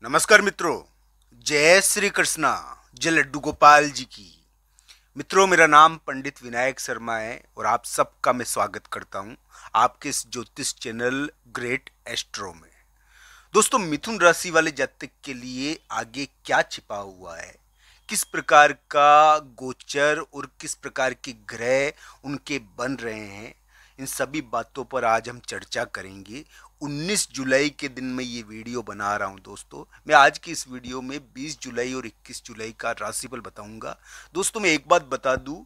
नमस्कार मित्रों। जय श्री कृष्णा। जय लड्डू गोपाल जी की। मित्रों, मेरा नाम पंडित विनायक शर्मा है और आप सबका मैं स्वागत करता हूं आपके इस ज्योतिष चैनल ग्रेट एस्ट्रो में। दोस्तों, मिथुन राशि वाले जातक के लिए आगे क्या छिपा हुआ है, किस प्रकार का गोचर और किस प्रकार के ग्रह उनके बन रहे हैं, इन सभी बातों पर आज हम चर्चा करेंगे। 19 जुलाई के दिन मैं ये वीडियो बना रहा हूँ। दोस्तों, मैं आज की इस वीडियो में 20 जुलाई और 21 जुलाई का राशिफल बताऊंगा। दोस्तों, मैं एक बात बता दूं,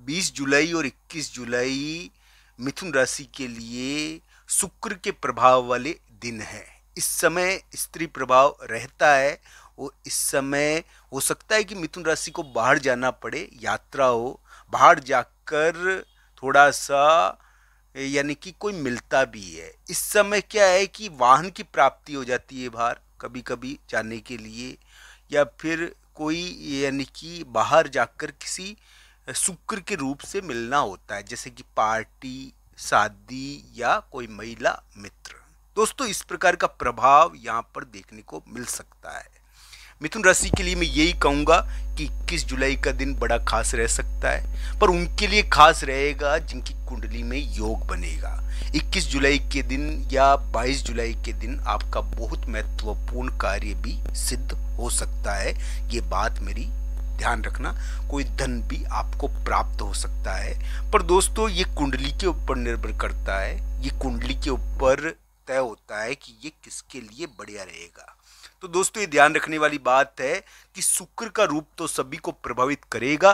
20 जुलाई और 21 जुलाई मिथुन राशि के लिए शुक्र के प्रभाव वाले दिन है। इस समय स्त्री प्रभाव रहता है और इस समय हो सकता है कि मिथुन राशि को बाहर जाना पड़े, यात्रा हो, बाहर जाकर थोड़ा सा यानी कि कोई मिलता भी है। इस समय क्या है कि वाहन की प्राप्ति हो जाती है बाहर कभी कभी जाने के लिए, या फिर कोई यानी कि बाहर जाकर किसी शुक्र के रूप से मिलना होता है, जैसे कि पार्टी, शादी या कोई महिला मित्र। दोस्तों, इस प्रकार का प्रभाव यहाँ पर देखने को मिल सकता है। मिथुन राशि के लिए मैं यही कहूंगा कि 21 जुलाई का दिन बड़ा खास रह सकता है, पर उनके लिए खास रहेगा जिनकी कुंडली में योग बनेगा। 21 जुलाई के दिन या 22 जुलाई के दिन आपका बहुत महत्वपूर्ण कार्य भी सिद्ध हो सकता है। ये बात मेरी ध्यान रखना। कोई धन भी आपको प्राप्त हो सकता है, पर दोस्तों ये कुंडली के ऊपर निर्भर करता है। ये कुंडली के ऊपर तय होता है कि ये किसके लिए बढ़िया रहेगा। तो दोस्तों, ये ध्यान रखने वाली बात है कि शुक्र का रूप तो सभी को प्रभावित करेगा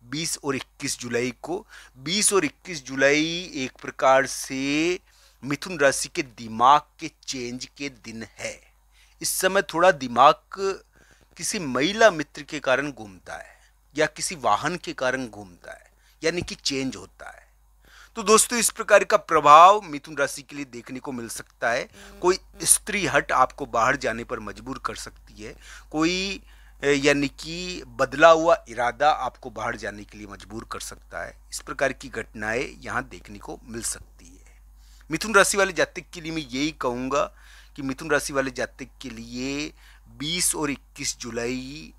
20 और 21 जुलाई को। 20 और 21 जुलाई एक प्रकार से मिथुन राशि के दिमाग के चेंज के दिन है। इस समय थोड़ा दिमाग किसी महिला मित्र के कारण घूमता है या किसी वाहन के कारण घूमता है, यानी कि चेंज होता है। तो दोस्तों, इस प्रकार का प्रभाव मिथुन राशि के लिए देखने को मिल सकता है। कोई स्त्री हट आपको बाहर जाने पर मजबूर कर सकती है। कोई यानी कि बदला हुआ इरादा आपको बाहर जाने के लिए मजबूर कर सकता है। इस प्रकार की घटनाएं यहाँ देखने को मिल सकती है। मिथुन राशि वाले जातक के लिए मैं यही कहूँगा कि मिथुन राशि वाले जातक के लिए 20 और 21 जुलाई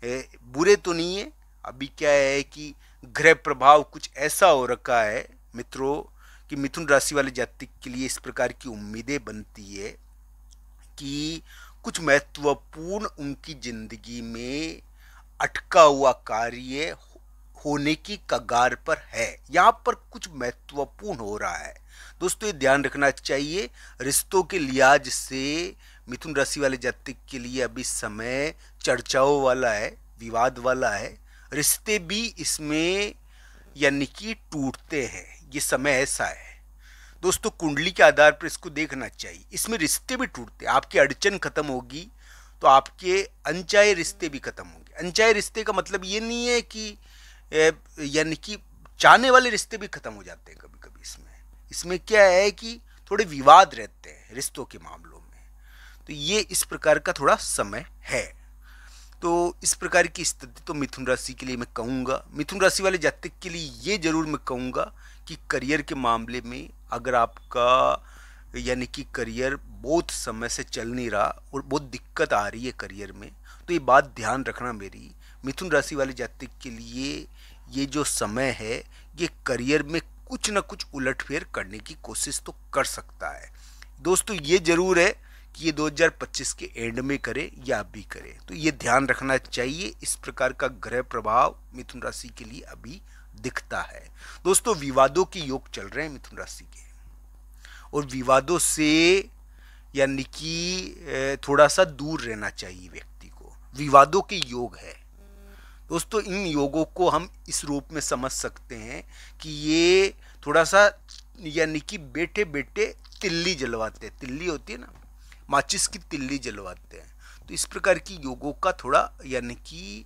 बुरे तो नहीं है। अभी क्या है कि ग्रह प्रभाव कुछ ऐसा हो रखा है मित्रों कि मिथुन राशि वाले जातक के लिए इस प्रकार की उम्मीदें बनती है कि कुछ महत्वपूर्ण उनकी जिंदगी में अटका हुआ कार्य होने की कगार पर है। यहाँ पर कुछ महत्वपूर्ण हो रहा है। दोस्तों, ये ध्यान रखना चाहिए। रिश्तों के लिहाज से मिथुन राशि वाले जातक के लिए अभी समय चर्चाओं वाला है, विवाद वाला है। रिश्ते भी इसमें यानी कि टूटते हैं। ये समय ऐसा है दोस्तों, कुंडली के आधार पर इसको देखना चाहिए। इसमें रिश्ते भी टूटते हैं। आपकी अड़चन खत्म होगी तो आपके अनचाहे रिश्ते भी खत्म होंगे। अनचाहे रिश्ते का मतलब ये नहीं है कि यानी कि चाहने वाले रिश्ते भी खत्म हो जाते हैं कभी कभी। इसमें क्या है कि थोड़े विवाद रहते हैं रिश्तों के मामलों में। तो ये इस प्रकार का थोड़ा समय है। तो इस प्रकार की स्थिति तो मिथुन राशि के लिए मैं कहूँगा। मिथुन राशि वाले जातक के लिए ये जरूर मैं कहूँगा कि करियर के मामले में अगर आपका यानी कि करियर बहुत समय से चल नहीं रहा और बहुत दिक्कत आ रही है करियर में, तो ये बात ध्यान रखना मेरी। मिथुन राशि वाले जातक के लिए ये जो समय है, ये करियर में कुछ ना कुछ उलटफेर करने की कोशिश तो कर सकता है। दोस्तों, ये जरूर है कि ये 2025 के एंड में करे या अभी करे, तो ये ध्यान रखना चाहिए। इस प्रकार का ग्रह प्रभाव मिथुन राशि के लिए अभी दिखता है। दोस्तों, विवादों के योग चल रहे हैं मिथुन राशि के, और विवादों से यानी कि थोड़ा सा दूर रहना चाहिए व्यक्ति को। विवादों के योग है दोस्तों। इन योगों को हम इस रूप में समझ सकते हैं कि ये थोड़ा सा यानी कि बैठे बैठे तिल्ली जलवाते हैं। तिल्ली होती है ना, माचिस की तिल्ली जलवाते हैं। तो इस प्रकार की योगों का थोड़ा यानी कि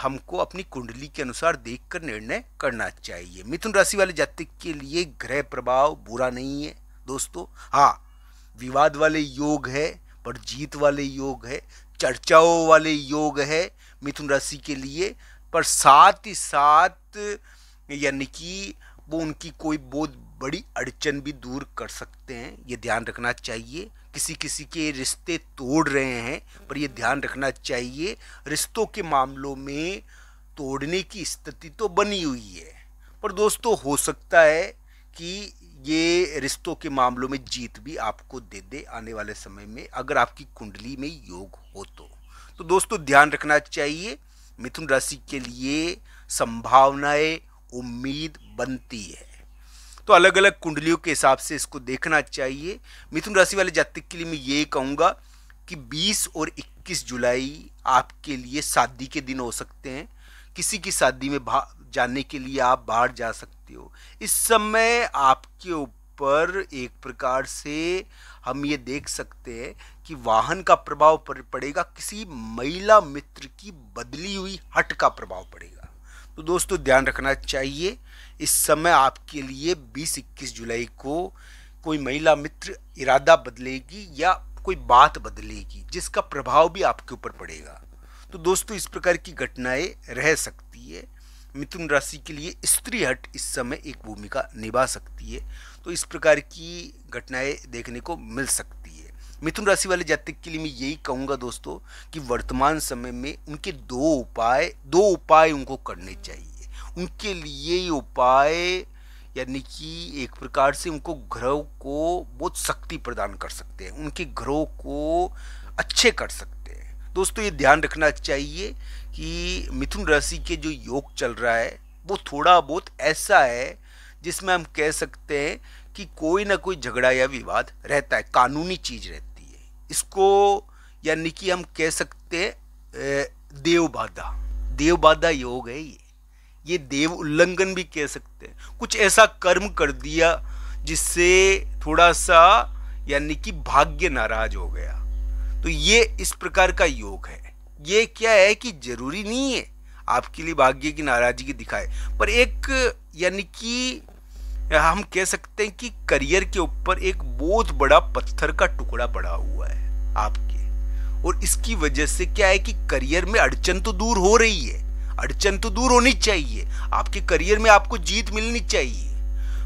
हमको अपनी कुंडली के अनुसार देखकर निर्णय करना चाहिए। मिथुन राशि वाले जातक के लिए ग्रह प्रभाव बुरा नहीं है दोस्तों। हाँ, विवाद वाले योग है, पर जीत वाले योग है, चर्चाओं वाले योग है मिथुन राशि के लिए। पर साथ ही साथ यानी कि वो उनकी कोई बहुत बड़ी अड़चन भी दूर कर सकते हैं। ये ध्यान रखना चाहिए। किसी किसी के रिश्ते तोड़ रहे हैं, ये ध्यान रखना चाहिए, रिश्तों के मामलों में तोड़ने की स्थिति तो बनी हुई है, पर दोस्तों हो सकता है कि ये रिश्तों के मामलों में जीत भी आपको दे दे आने वाले समय में, अगर आपकी कुंडली में योग हो तो दोस्तों ध्यान रखना चाहिए। मिथुन राशि के लिए संभावनाएं, उम्मीद बनती है, तो अलग अलग कुंडलियों के हिसाब से इसको देखना चाहिए। मिथुन राशि वाले जातक के लिए मैं ये कहूँगा कि 20 और 21 जुलाई आपके लिए शादी के दिन हो सकते हैं। किसी की शादी में जाने के लिए आप बाहर जा सकते हो। इस समय आपके ऊपर एक प्रकार से हम ये देख सकते हैं कि वाहन का प्रभाव पड़ेगा, किसी महिला मित्र की बदली हुई हट का प्रभाव पड़ेगा। तो दोस्तों ध्यान रखना चाहिए, इस समय आपके लिए 20-21 जुलाई को कोई महिला मित्र इरादा बदलेगी या कोई बात बदलेगी जिसका प्रभाव भी आपके ऊपर पड़ेगा। तो दोस्तों इस प्रकार की घटनाएं रह सकती है। मिथुन राशि के लिए स्त्री हट इस समय एक भूमिका निभा सकती है, तो इस प्रकार की घटनाएं देखने को मिल सकती है। मिथुन राशि वाले जातक के लिए मैं यही कहूँगा दोस्तों कि वर्तमान समय में उनके दो उपाय उनको करने चाहिए। उनके लिए ये उपाय यानी कि एक प्रकार से उनको ग्रहों को बहुत शक्ति प्रदान कर सकते हैं, उनके ग्रहों को अच्छे कर सकते हैं। दोस्तों ये ध्यान रखना चाहिए कि मिथुन राशि के जो योग चल रहा है वो थोड़ा बहुत ऐसा है जिसमें हम कह सकते हैं कि कोई ना कोई झगड़ा या विवाद रहता है, कानूनी चीज रहती है। इसको यानी कि हम कह सकते हैं देवबाधा योग है ये देव उल्लंघन भी कह सकते हैं। कुछ ऐसा कर्म कर दिया जिससे थोड़ा सा यानी कि भाग्य नाराज हो गया, तो ये इस प्रकार का योग है। ये क्या है कि जरूरी नहीं है आपके लिए भाग्य की नाराजगी दिखाए, पर एक यानी कि हम कह सकते हैं कि करियर के ऊपर एक बहुत बड़ा पत्थर का टुकड़ा पड़ा हुआ है आपके, और इसकी वजह से क्या है कि करियर में अड़चन तो दूर हो रही है, अड़चन तो दूर होनी चाहिए, आपके करियर में आपको जीत मिलनी चाहिए,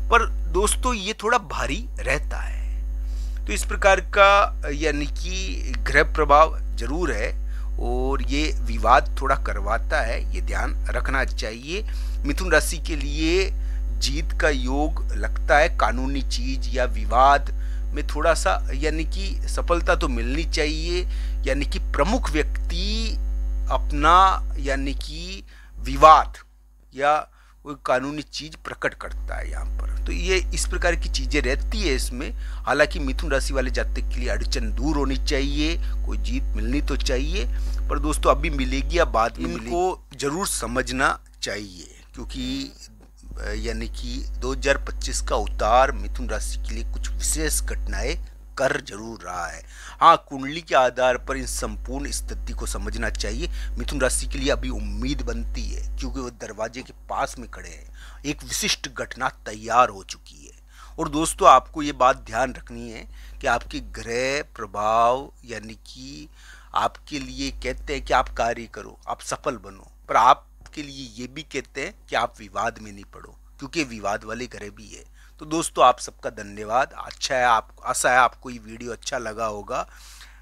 पर दोस्तों ये थोड़ा भारी रहता है। तो इस प्रकार का यानी कि ग्रह प्रभाव जरूर है और ये विवाद थोड़ा करवाता है, ये ध्यान रखना चाहिए। मिथुन राशि के लिए जीत का योग लगता है, कानूनी चीज या विवाद में थोड़ा सा यानी कि सफलता तो मिलनी चाहिए, यानी कि प्रमुख व्यक्ति अपना यानी कि विवाद या कोई कानूनी चीज प्रकट करता है यहाँ पर, तो ये इस प्रकार की चीजें रहती है इसमें। हालांकि मिथुन राशि वाले जातक के लिए अड़चन दूर होनी चाहिए, कोई जीत मिलनी तो चाहिए, पर दोस्तों अभी मिलेगी या बाद में मिलेगी, इनको जरूर समझना चाहिए, क्योंकि यानी कि 2025 का उतार मिथुन राशि के लिए कुछ विशेष घटनाएं कर जरूर रहा है। हाँ, कुंडली के आधार पर इन संपूर्ण स्थिति को समझना चाहिए। मिथुन राशि के लिए अभी उम्मीद बनती है क्योंकि वो दरवाजे के पास में खड़े हैं, एक विशिष्ट घटना तैयार हो चुकी है। और दोस्तों आपको ये बात ध्यान रखनी है कि आपके ग्रह प्रभाव यानी कि आपके लिए कहते हैं कि आप कार्य करो, आप सफल बनो, पर आपके लिए ये भी कहते हैं कि आप विवाद में नहीं पड़ो, क्योंकि विवाद वाले ग्रह भी है। तो दोस्तों आप सबका धन्यवाद। अच्छा है, आशा है आपको ये वीडियो अच्छा लगा होगा।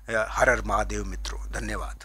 हर हर महादेव मित्रों, धन्यवाद।